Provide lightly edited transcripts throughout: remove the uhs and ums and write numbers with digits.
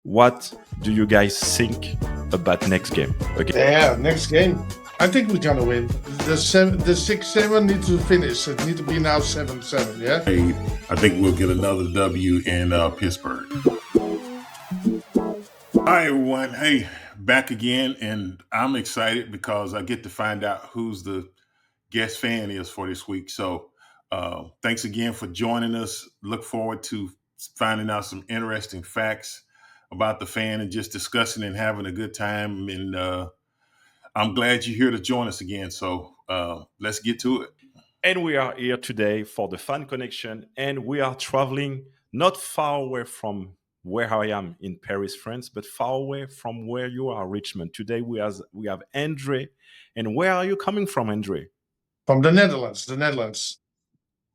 What do you guys think about next game? Okay. Yeah, next game. I think we're gonna win. The 6-7 need to finish. It need to be now 7-7. Yeah. I think we'll get another W in Pittsburgh. Hi everyone. Hey, back again, and I'm excited because I get to find out who's the guest fan is for this week. So thanks again for joining us. Look forward to finding out some interesting facts about the fan and just discussing and having a good time. And I'm glad you're here to join us again. So let's get to it. And we are here today for the Fan Connection, and we are traveling not far away from where I am in Paris, France, but far away from where you are, Richmond. Today we have Andre. And where are you coming from, Andre? From the Netherlands. The Netherlands.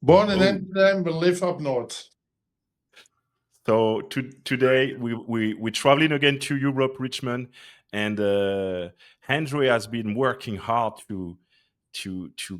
Born in Oh. Amsterdam, but live up north. So today we're traveling again to Europe, Richmond, and Andre has been working hard to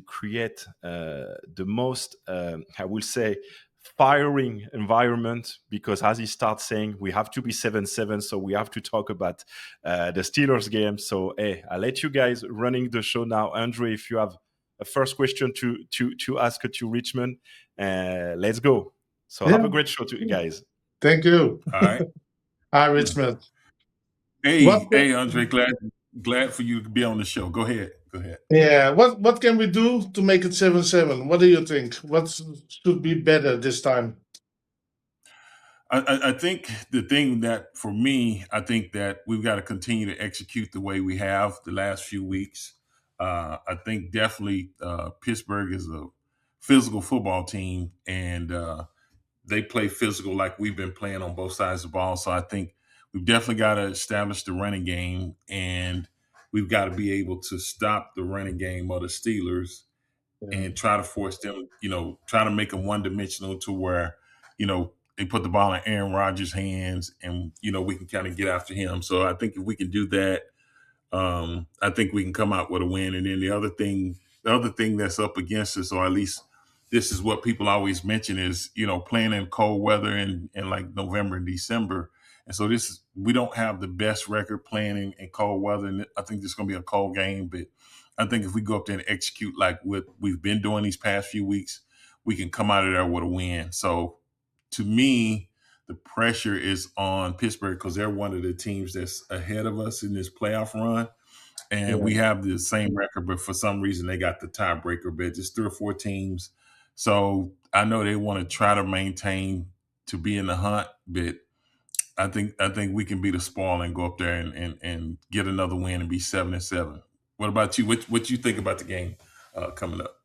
create the most, I will say, firing environment, because as he starts saying, we have to be 7-7, so we have to talk about the Steelers game. So hey, I'll let you guys running the show now. Andre, if you have a first question to ask to Richmond, let's go. So have a great show to you guys. Thank you. All right. Hi, Richmond. Hey, Andre, glad for you to be on the show. Go ahead. Yeah. What can we do to make it 7-7? What do you think? What should be better this time? I think the thing that for me, I think that we've got to continue to execute the way we have the last few weeks. I think definitely Pittsburgh is a physical football team, and they play physical like we've been playing on both sides of the ball. So I think we've definitely got to establish the running game, and we've got to be able to stop the running game of the Steelers and try to force them, try to make them one-dimensional to where, they put the ball in Aaron Rodgers' hands and, we can kind of get after him. So I think if we can do that, I think we can come out with a win. And then the other thing that's up against us, or at least this is what people always mention, is, playing in cold weather in like November and December. And so we don't have the best record playing in cold weather. And I think this is going to be a cold game. But I think if we go up there and execute like what we've been doing these past few weeks, we can come out of there with a win. So to me, the pressure is on Pittsburgh because they're one of the teams that's ahead of us in this playoff run. And we have the same record, but for some reason they got the tiebreaker, but just 3 or 4 teams. So I know they want to try to maintain to be in the hunt, but I think we can be the spoil and go up there and get another win and be 7-7. What about you? What you think about the game coming up?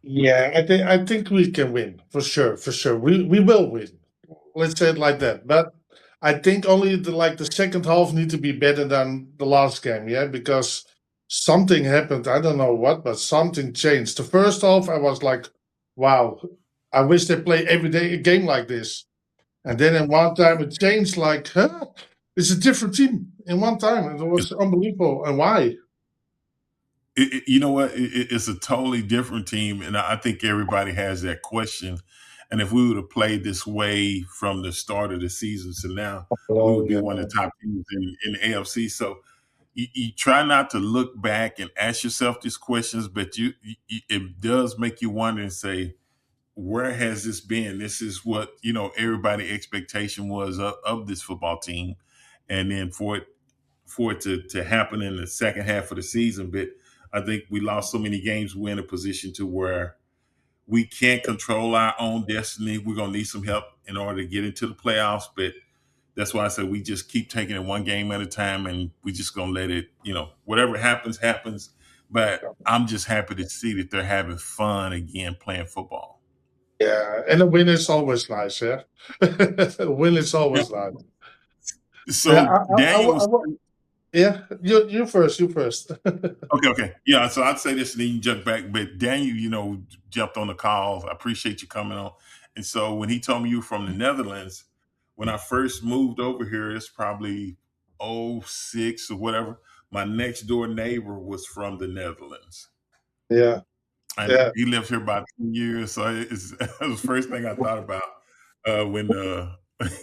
Yeah, I think we can win for sure. We will win. Let's say it like that. But I think only the second half need to be better than the last game. Yeah, because something happened. I don't know what, but something changed. The first half, I was like, wow, I wish they play every day a game like this. And then in one time it changed. Like, it's a different team in one time. It was unbelievable. And why? You know what? It's a totally different team, and I think everybody has that question. And if we would have played this way from the start of the season to now, we would be one of the top teams in the AFC. So you try not to look back and ask yourself these questions, but it does make you wonder and say, where has this been? This is what, everybody expectation was of this football team. And then for it to happen in the second half of the season. But I think we lost so many games, we're in a position to where we can't control our own destiny. We're going to need some help in order to get into the playoffs. But that's why I said we just keep taking it one game at a time, and we just going to let it, whatever happens, happens. But I'm just happy to see that they're having fun again playing football. Yeah, and a win is always nice, yeah? A win is always nice. So Daniel yeah, you first. Okay. Yeah, so I'd say this and then you jump back. But Daniel, jumped on the call. I appreciate you coming on. And so when he told me you were from the Netherlands, when I first moved over here, it's probably 06 or whatever, my next door neighbor was from the Netherlands. Yeah. And he lived here about 2 years. So it was the first thing I thought about when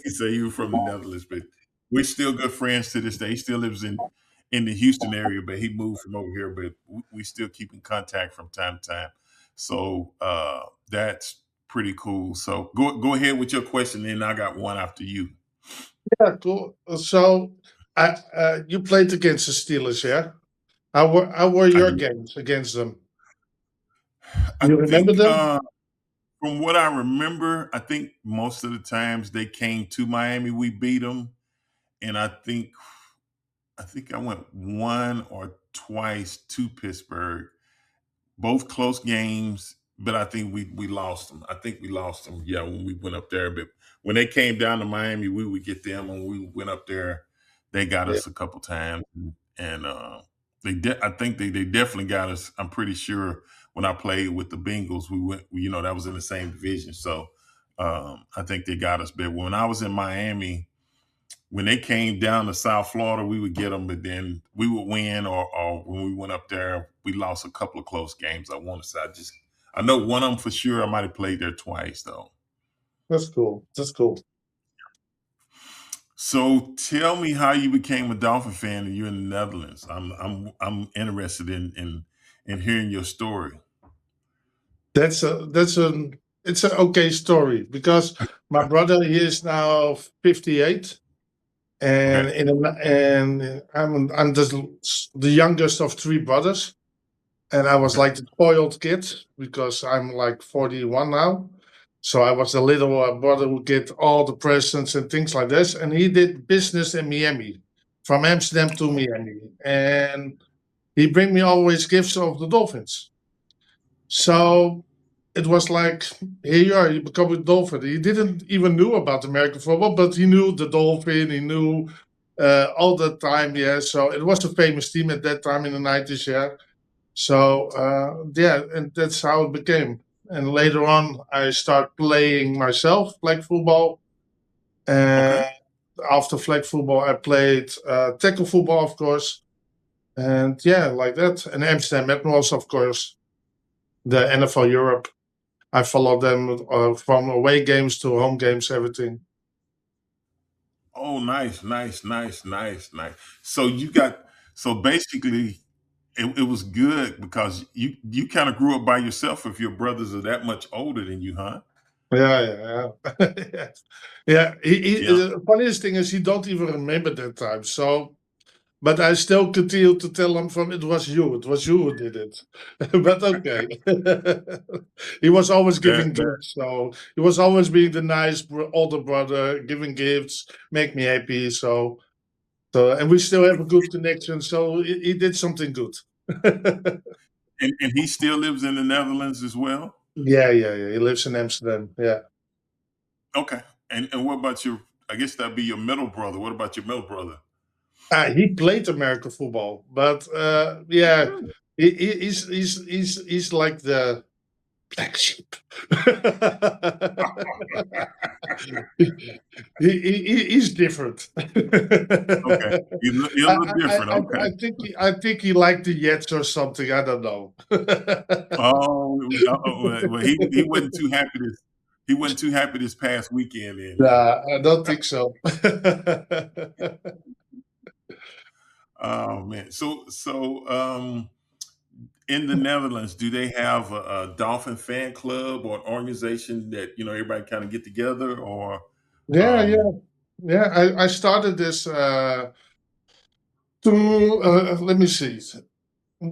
he said you were from the Netherlands. But we're still good friends to this day. He still lives in the Houston area, but he moved from over here. But we still keep in contact from time to time. So that's pretty cool. So go ahead with your question, and I got one after you. Yeah, cool. So, you played against the Steelers, yeah? How were I your did. games against them? I You remember think them? from what I remember, I think most of the times they came to Miami, we beat them, and I think I went one or twice to Pittsburgh, both close games, but I think we lost them. I think we lost them, yeah, when we went up there. But when they came down to Miami, we would get them. When we went up there, they got Yeah, us a couple times, and I think they definitely got us. I'm pretty sure when I played with the Bengals, we went. That was in the same division, so I think they got us. But when I was in Miami, when they came down to South Florida, we would get them, but then we would win. Or when we went up there, we lost a couple of close games. I want to say, I know one of them for sure. I might have played there twice though. that's cool. That's cool. So tell me how you became a Dolphin fan and you're in the Netherlands. I'm interested in hearing your story. That's it's an okay story because my brother, he is now 58, and Okay. I'm the youngest of three brothers, and I was Okay. like the spoiled kid because I'm like 41 now. So I was the little brother who get all the presents and things like this, and he did business in Miami, from Amsterdam to Miami, and he bring me always gifts of the Dolphins. So it was like, here you are, you become a Dolphin. He didn't even knew about American football, but he knew the Dolphin. He knew all the time. Yeah, so it was a famous team at that time in the 90s. Yeah, so yeah, and that's how it became. And later on, I start playing myself flag football. Okay. And after flag football, I played tackle football, of course. And yeah, like that. And Amsterdam Admirals, of course, the NFL Europe. I followed them from away games to home games, everything. Oh, nice, nice, nice, nice, nice. So basically it was good because you kind of grew up by yourself if your brothers are that much older than you, huh? Yeah, yeah, yeah. Yeah. Yeah. The funniest thing is he don't even remember that time. So, but I still continue to tell him from it was you who did it. But okay, he was always That giving that gifts. So he was always being the nice older brother, giving gifts, make me happy. So, and we still have a good connection. So he did something good. and he still lives in the Netherlands as well? Yeah, yeah, yeah. He lives in Amsterdam. Yeah. Okay. And what about your, I guess that'd be your middle brother. What about your middle brother? He played American football, but yeah, Really? he's like the black sheep. He's different. Okay. You're a I, little different. Okay. I think he liked the Jets or something. I don't know. Oh, well, he wasn't too happy this past weekend, then. Nah, I don't think so. Oh man. So in the Netherlands, do they have a Dolphin fan club or an organization that everybody kind of get together, or Yeah, yeah, um yeah. I started this to let me see.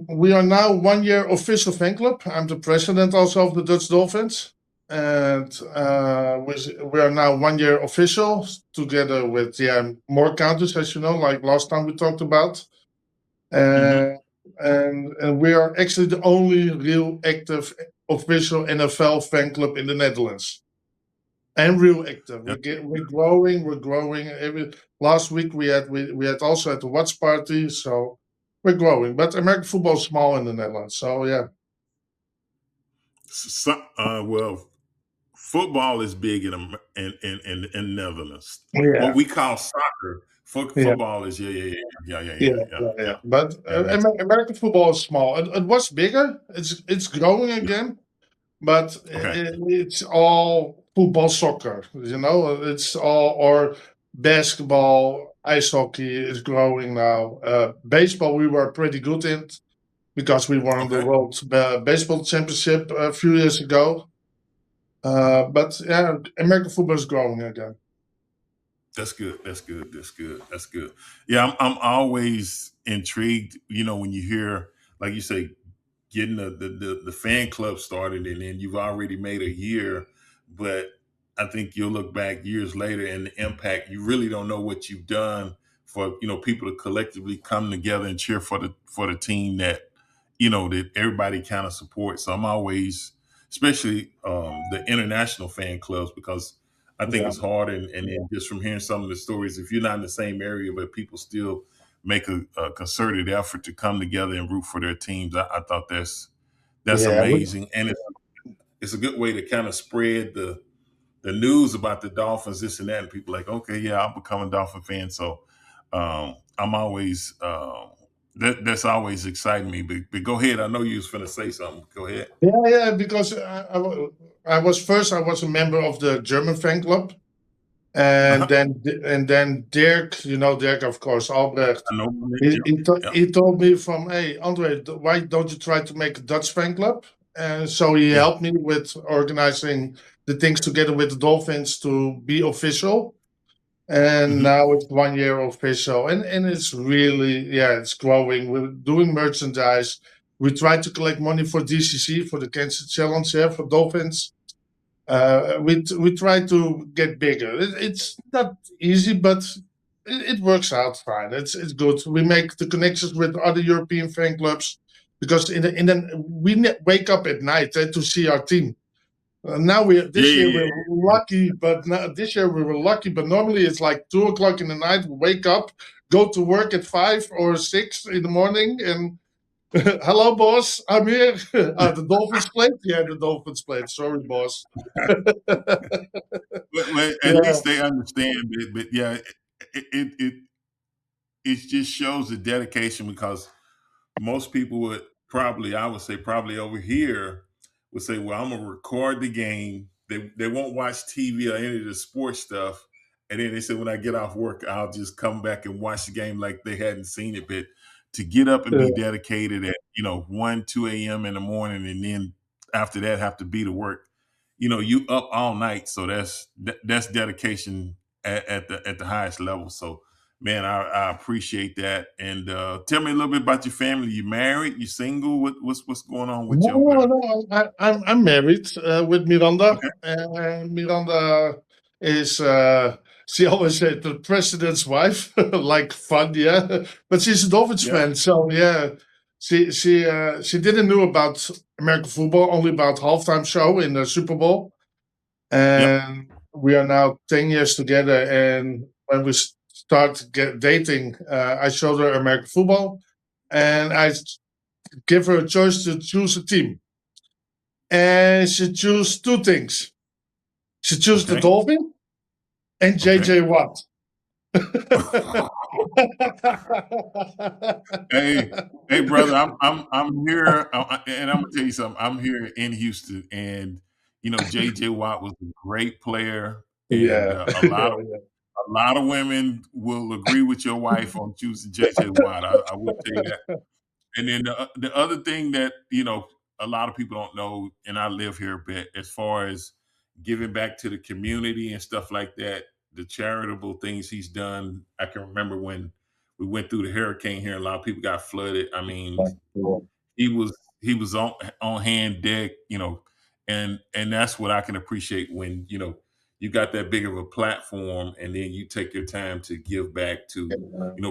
We are now 1 year official fan club. I'm the president also of the Dutch Dolphins, and we are now 1 year official together with more countries, as you know, like last time we talked about. mhm. Uh, and we are actually the only real active official NFL fan club in the Netherlands. And real active. Yeah. We're growing. We're growing. Every last week we had also at the watch party. So we're growing. But American football is small in the Netherlands. So yeah, Well, football is big in Netherlands. What yeah, we call soccer, yeah, football is, yeah, yeah, yeah, yeah. yeah. But Yeah, that's American football is small. It was bigger. It's growing again. But okay. it's all football, soccer. It's all or basketball. Ice hockey is growing now. Baseball, we were pretty good in because we won the Okay. World Baseball Championship a few years ago. But yeah, American football is growing again. That's good. That's good. That's good. That's good. Yeah, I'm always intrigued. When you hear, like you say, getting the fan club started, and then you've already made a year, but I think you'll look back years later and the impact. You really don't know what you've done for people to collectively come together and cheer for the team that that everybody kind of supports. So I'm always, especially the international fan clubs, because I think Yeah. it's hard, and then just from hearing some of the stories, if you're not in the same area, but people still make a concerted effort to come together and root for their teams, I thought that's Yeah. amazing, and it's a good way to kind of spread the news about the Dolphins, this and that, and people like, okay, yeah, I'll become a Dolphin fan. So I'm always that's always exciting me. But go ahead. I know you was finna say something. Go ahead. Yeah, because I was a member of the German fan club, and Uh-huh. then Dirk, Dirk, of course, Albrecht. I know. Yep. He told me from, hey, Andre, why don't you try to make a Dutch fan club? And so he Yeah. helped me with organizing the things together with the Dolphins to be official. And Hmm. now it's 1 year official, and it's really, it's growing. We're doing merchandise. We try to collect money for DCC, for the Cancer Challenge, for Dolphins. We try to get bigger. It's not easy, but it works out fine. It's good. We make the connections with other European fan clubs because we wake up at night to see our team. Now Yeah, this year yeah, we were lucky, but this year we were lucky. But normally it's like 2 o'clock in the night. We wake up, go to work at 5 or 6 in the morning, and hello, boss, I'm here. The Dolphins played. Yeah, the Dolphins played. Sorry, boss. but at Yeah, least they understand. But yeah, it it just shows the dedication, because most people would probably, I would say, probably over here would say, well, I'm gonna record the game. They won't watch TV or any of the sports stuff. And then they said, when I get off work, I'll just come back and watch the game like they hadn't seen it. But to get up and be yeah. dedicated at 1, 2 a.m. in the morning, and then after that have to be to work, you up all night. So that's dedication at the highest level. So man, I appreciate that. And tell me a little bit about your family. You married? You single? What's going on with you over No, there? no, I'm married with Miranda. Okay. Miranda is she always said the president's wife, like fun, yeah. But she's a Dolphins Yeah. fan, so yeah. She didn't know about American football, only about halftime show in the Super Bowl. Yep. And we are now 10 years together. And when we start dating, I showed her American football, and I give her a choice to choose a team. And she chose two things. She chose the Okay. Dolphin and Okay. JJ Watt. Hey, hey, brother, I'm here, and I'm gonna tell you something. I'm here in Houston, and J.J. Watt was a great player, and Yeah, a lot of women will agree with your wife on choosing J.J. Watt. I will tell you that. And then the other thing that a lot of people don't know, and I live here a bit, as far as giving back to the community and stuff like that, the charitable things he's done. I can remember when we went through the hurricane here, a lot of people got flooded. I mean, yeah. he was on hand deck, and that's what I can appreciate when you got that big of a platform, and then you take your time to give back to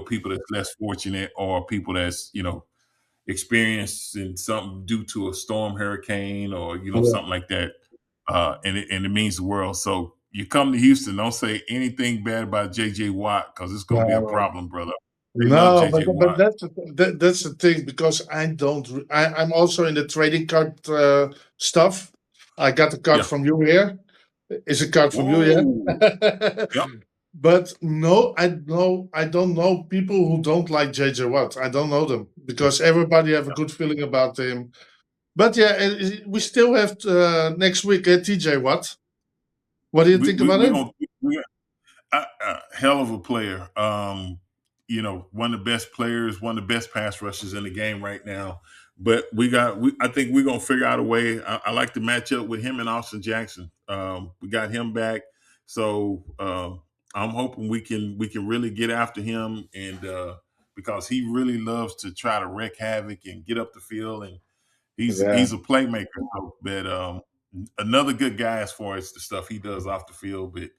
people that's less fortunate, or people that's experiencing something due to a storm, hurricane, or Yeah. something like that, and it means the world. So you come to Houston, don't say anything bad about JJ Watt, because it's going to be a No, problem, brother. They love no, JJ but Watt. that's the thing because I don't. I'm also in the trading card stuff. I got a card Yeah. from you here. Is a card from you, Whoa. yeah. Yep. But no, I don't know people who don't like JJ Watt. I don't know them because everybody have a good feeling about him. But yeah, we still have next week TJ Watt. What do you We think we about we him? gonna we, Hell of a player. One of the best players, one of the best pass rushers in the game right now. But I think we're gonna figure out a way. I like to match up with him and Austin Jackson. We got him back, so I'm hoping we can really get after him, and because he really loves to try to wreak havoc and get up the field, and he's a playmaker. So, but another good guy as far as the stuff he does off the field, but.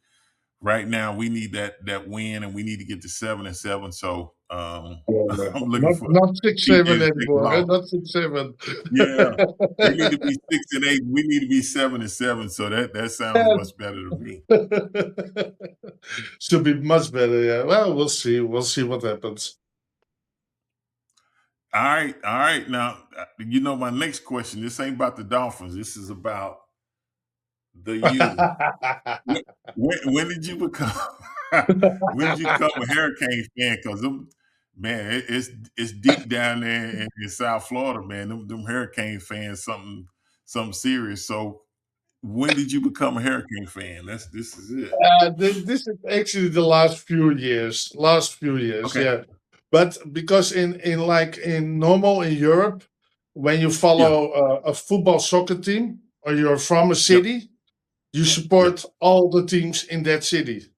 Right now, we need that win, and we need to get to 7-7. So I'm looking for not 6-7 TJ to take anymore. off. Not 6-7. Yeah, they need to be 6-8. We need to be 7-7. So that sounds much better to me. Should be much better. Yeah. Well, we'll see. We'll see what happens. All right. Now, my next question. This ain't about the Dolphins. This is about the U. When did you become when did you become a Hurricane fan? Because man, it's deep down there in South Florida, man. Them Hurricane fans, something serious. So when did you become a Hurricane fan? This is it. This is actually the last few years. Okay. Yeah. But because in normal in Europe, when you follow a football soccer team or you're from a city, you support all the teams in that city.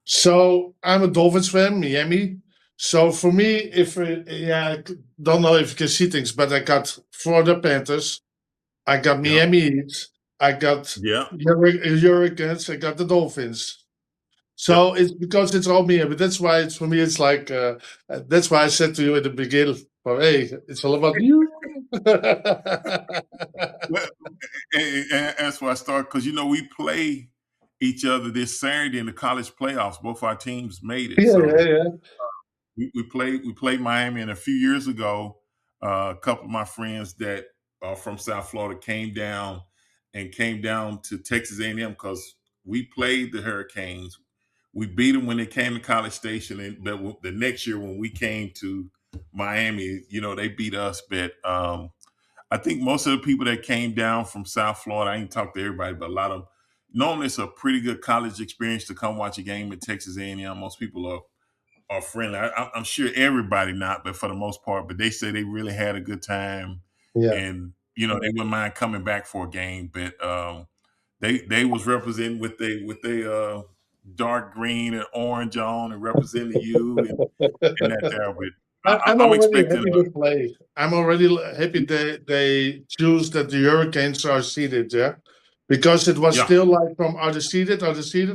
So I'm a Dolphins fan, Miami. So for me, I don't know if you can see things, but I got Florida Panthers, I got Miami Heat, I got Hurricanes, I got the Dolphins. So it's because it's all me, but that's why for me it's like that's why I said to you at the beginning, well, hey, it's all about you. Well, and that's why I started because we play each other this Saturday in the college playoffs. Both our teams made it. Yeah. We played Miami, and a few years ago, a couple of my friends that are from South Florida came down to Texas A&M because we played the Hurricanes. We beat them when they came to College Station, but the next year when we came to Miami, they beat us. But I think most of the people that came down from South Florida, I ain't talked to everybody, but a lot of them, normally it's a pretty good college experience to come watch a game at Texas A&M. Most people are friendly. I'm sure everybody not, but for the most part. But they say they really had a good time, and they wouldn't mind coming back for a game. But they was representing with they dark green and orange on and representing you and that there. But I'm I'm already expecting happy to play. I'm already happy they choose that the Hurricanes are seeded, because it was still like from are they seeded?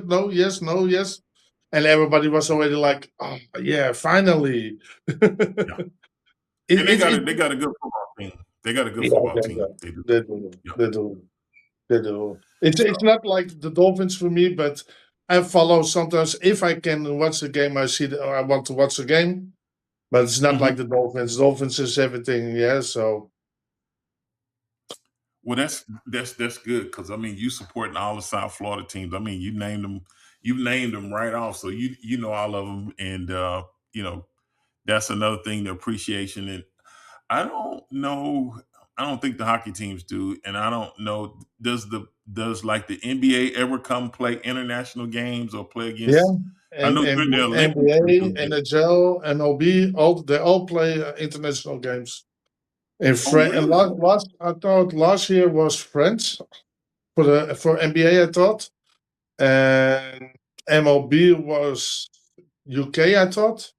No, yes, and everybody was already like, oh yeah, finally. And they got a good football team. They got a good football team. They do. It's not like the Dolphins for me, but I follow sometimes if I can watch the game. I want to watch the game. But it's not like the Dolphins. Dolphins is everything, So. Well, that's good because you supporting all the South Florida teams. You named them right off, so you know all of them, and that's another thing, the appreciation. And I don't know, I don't think the hockey teams do, and I don't know does like the NBA ever come play international games or play against? Yeah, I know and during the Olympics, NBA, NHL, MLB, they all play international games. In France, and I thought last year was France for NBA. I thought, and MLB was UK. I thought.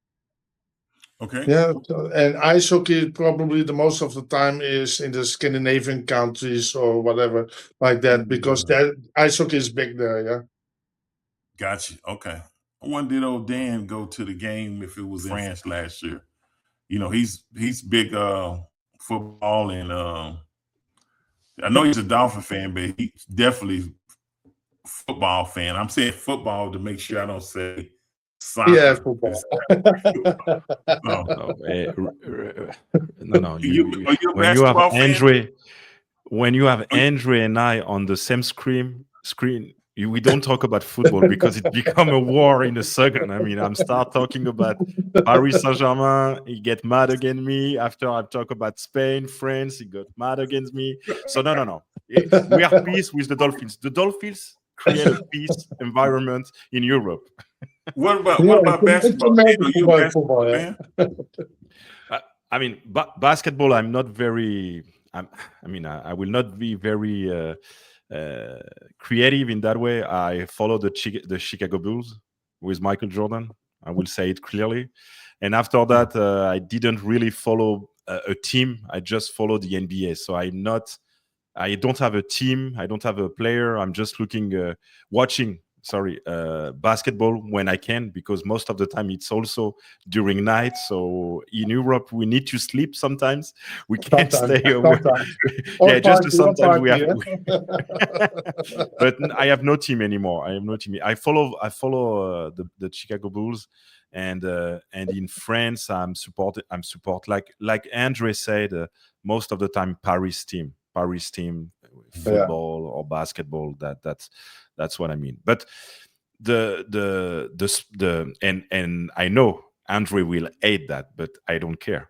Okay. Yeah, and ice hockey probably the most of the time is in the Scandinavian countries or whatever like that because that ice hockey is big there. Yeah. Gotcha. Okay. When did old Dan go to the game if it was in France last year? He's big football, and I know he's a Dolphin fan, but he's definitely football fan. I'm saying football to make sure I don't say soccer. Yeah, football. No. When you have Andre and I on the same screen, we don't talk about football because it become a war in a second. I'm start talking about Paris Saint-Germain, he get mad against me. After I talk about Spain, France, he got mad against me. So no. We are peace with the Dolphins. The Dolphins create a peace environment in Europe. What about it's basketball? amazing Are you a football, basketball yeah. fan? I mean, basketball. I'm not very. I will not be very creative in that way. I follow the Chicago Bulls with Michael Jordan. I will say it clearly. And after that, I didn't really follow a team. I just follow the NBA. So I don't have a team. I don't have a player. I'm just watching. Sorry, basketball when I can, because most of the time it's also during night. So in Europe, we need to sleep sometimes. We can't Sometimes, stay awake. sometimes. Yeah, Or just party, or sometimes we party, have. yeah. But I have no team anymore. I have no team. I follow the Chicago Bulls, and in France I'm support like Andre said, most of the time Paris team, Yeah. football or basketball. That's what I mean. But and I know Andre will hate that, but I don't care.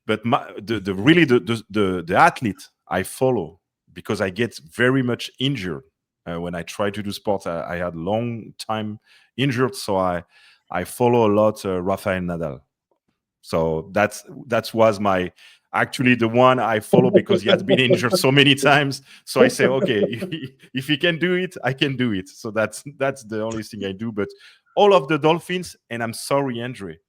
But the athlete I follow, because I get very much injured when I try to do sports. I had long time injured, so I follow a lot Rafael Nadal. So that was my actually the one I follow, because he has been injured so many times. So I say, okay, if he can do it, I can do it. So that's the only thing I do. But all of the Dolphins, and I'm sorry, Andre,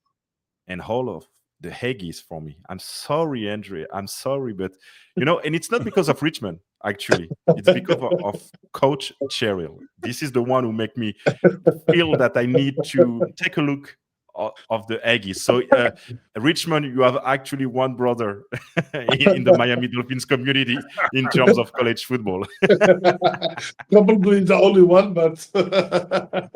and all of the Haggies for me. I'm sorry, Andre. I'm sorry, but and it's not because of Richmond. Actually, it's because of Coach Cheryl. This is the one who make me feel that I need to take a look of the Aggies. So, Richmond, you have actually one brother in the Miami Dolphins community in terms of college football. Probably the only one, but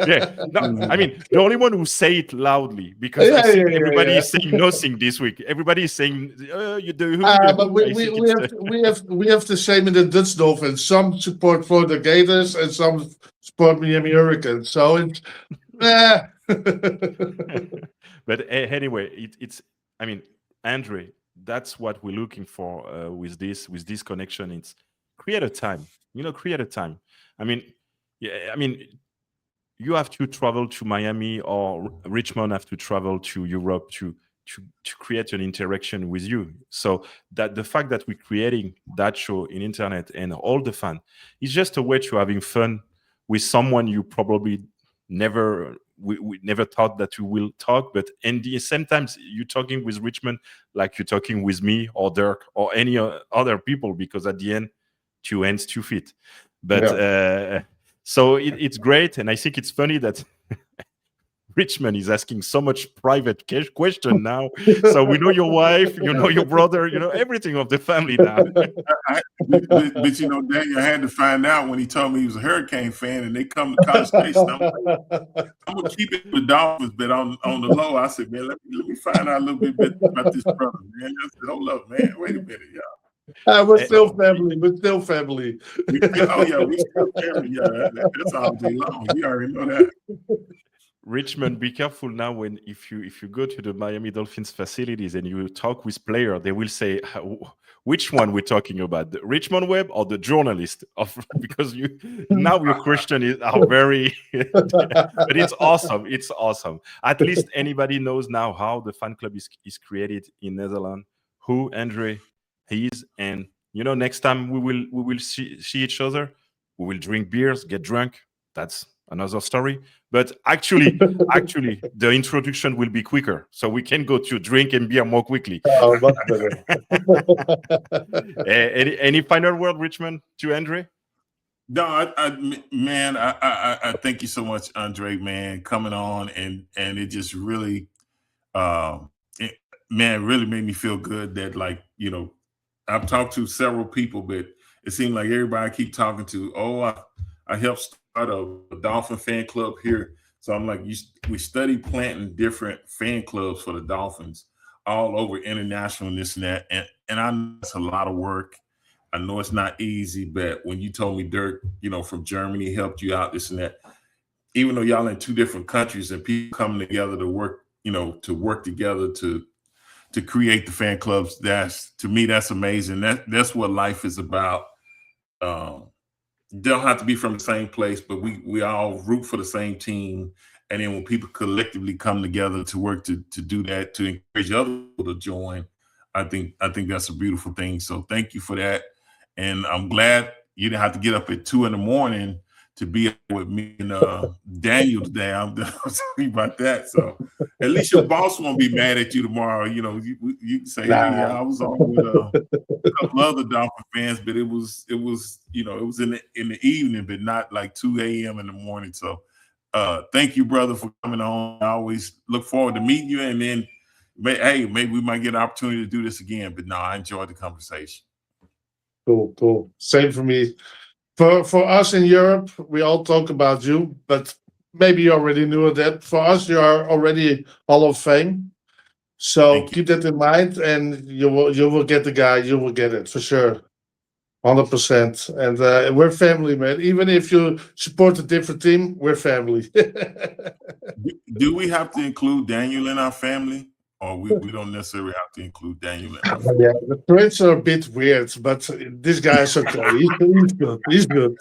Yeah, no, I mean the only one who say it loudly, because I yeah, think yeah, yeah, everybody yeah. is saying nothing this week. Everybody is saying, "You do who, the But who." I think it's we have the same in the Dutch Dolphins. Some support Florida Gators and some support Miami Hurricanes. So it's But anyway, it's. I mean, Andre, that's what we're looking for with this connection. It's create a time. Create a time. I mean, yeah. I mean, you have to travel to Miami, or Richmond have to travel to Europe to create an interaction with you. So that the fact that we're creating that show in internet and all the fun is just a way to having fun with someone you probably we never thought that you will talk, but and the same times you're talking with Richmond like you're talking with me or Dirk or any other people, because at the end, two hands, 2 feet. But yeah. so it's great, and I think it's funny that Richmond is asking so much private question now. So we know your wife, your brother, everything of the family now. But Daniel, I had to find out when he told me he was a Hurricane fan, and they come to College Station. I'm gonna keep it with Dolphins, but on the low, I said, man, let me find out a little bit about this brother, man. I said, hold up, man, wait a minute, y'all. We're still family. We're still family. We still family. Yeah, that's all day long. You already know that. Richmond, be careful now if you go to the Miami Dolphins facilities and you talk with player, they will say which one we're talking about, the Richmond Webb or the journalist of because now your question are very but it's awesome. It's awesome. At least anybody knows now how the fan club is created in Netherlands, who Andre is, and next time we will see each other, we will drink beers, get drunk. That's another story. But actually, the introduction will be quicker, so we can go to drink and beer more quickly. Oh, much better. Any final word, Richmond, to Andre? No, man, I thank you so much, Andre, man, coming on, and it just really, really made me feel good that, like, I've talked to several people, but it seemed like everybody I keep talking to, I helped start a Dolphin fan club here. So I'm like, we study planting different fan clubs for the Dolphins all over international and this and that. And I know it's a lot of work. I know it's not easy, but when you told me Dirk, from Germany helped you out, this and that, even though y'all in two different countries and people coming together to work, together to create the fan clubs, to me, that's amazing. That's what life is about. don't have to be from the same place, but we all root for the same team. And then when people collectively come together to work to do that, to encourage other people to join, I think that's a beautiful thing. So thank you for that. And I'm glad you didn't have to get up at 2 a.m. to be with me and Daniel today. I'm sorry about that. So at least your boss won't be mad at you tomorrow. You can say, hey, I was on with couple other Dolphin fans, but it was it was in the evening, but not like 2 a.m. in the morning. So thank you, brother, for coming on. I always look forward to meeting you, and then maybe we might get an opportunity to do this again. But no, I enjoyed the conversation. Cool. Same for me. For us in Europe, we all talk about you, but maybe you already knew that. For us, you are already Hall of Fame. So keep that in mind, and you will get the guy. You will get it for sure, 100%. And we're family, man. Even if you support a different team, we're family. Do we have to include Daniel in our family, or we don't necessarily have to include Daniel in our family? Yeah, the Prince are a bit weird, but this guy is okay. He's good. He's good.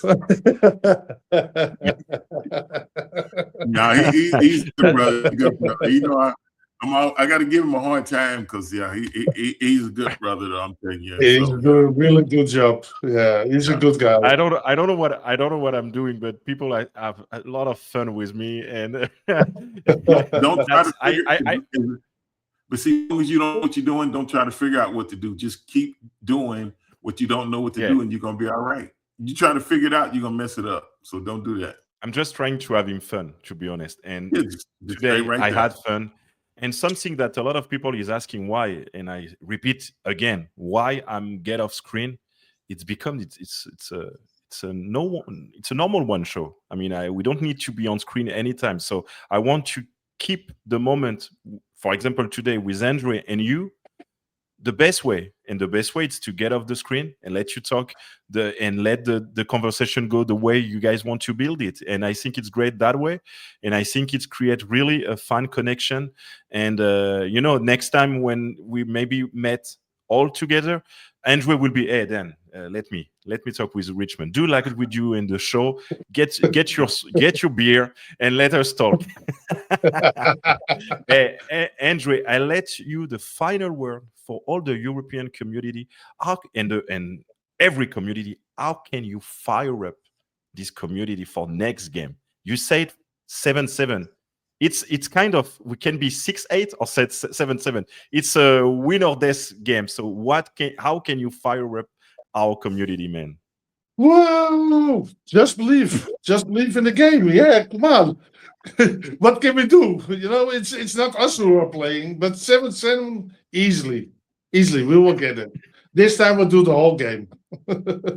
No, he's a good brother. Good brother. I got to give him a hard time because he's a good brother. Though, I'm telling you, He's doing a really good job. Yeah, he's a good guy. I don't know what I'm doing, but people have a lot of fun with me, and don't try to figure. But see, as long as you don't know what you're doing, don't try to figure out what to do. Just keep doing what you don't know what to do, and you're gonna be all right. You try to figure it out, you're gonna mess it up. So don't do that. I'm just trying to have him fun, to be honest. And today I had fun. And something that a lot of people is asking why, and I repeat again, why I'm get off screen. It's become it's a normal one show. I mean, we don't need to be on screen anytime. So I want to keep the moment. For example, today with Andre and you, the best way is to get off the screen and let you talk and let the conversation go the way you guys want to build it. And I think it's great that way. And I think it's create really a fun connection. And next time when we maybe met all together, Andre will be, hey, Dan, let me talk with Richmond. Do like it with you in the show. Get your beer and let us talk. Andre, I let you the final word for all the European community and every community. How can you fire up this community for next game? You said 7-7. It's kind of, we can be 6-8 or 7-7. It's a win or death game. So how can you fire up our community, man? Whoa! Just believe in the game. Yeah, come on. What can we do? It's not us who are playing, but 7-7 easily. We will get it. This time we'll do the whole game. Okay.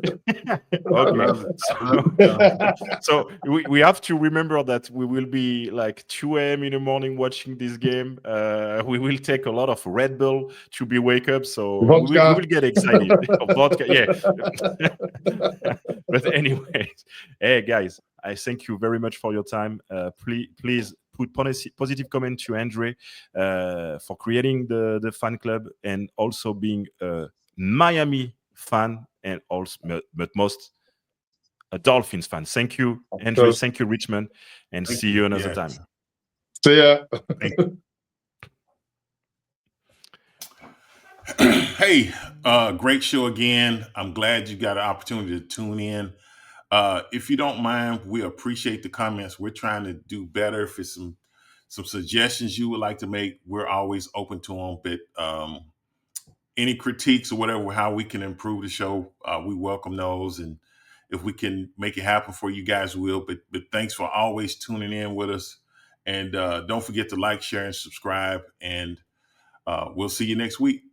So we have to remember that we will be like 2 a.m. in the morning watching this game. We will take a lot of Red Bull to be wake up. So we will get excited. Vodka, yeah. But anyways, hey guys, I thank you very much for your time. Please put positive comment to Andre for creating the fan club and also being a Miami fan and also, but most a Dolphins fan. Thank you, Andre. Thank you, Richmond, and see you another time. See ya. Hey, great show again. I'm glad you got an opportunity to tune in. If you don't mind, we appreciate the comments. We're trying to do better. If it's some suggestions you would like to make, we're always open to them. But any critiques or whatever, how we can improve the show, we welcome those. And if we can make it happen for you guys, we'll. But thanks for always tuning in with us. And don't forget to like, share, and subscribe. And we'll see you next week.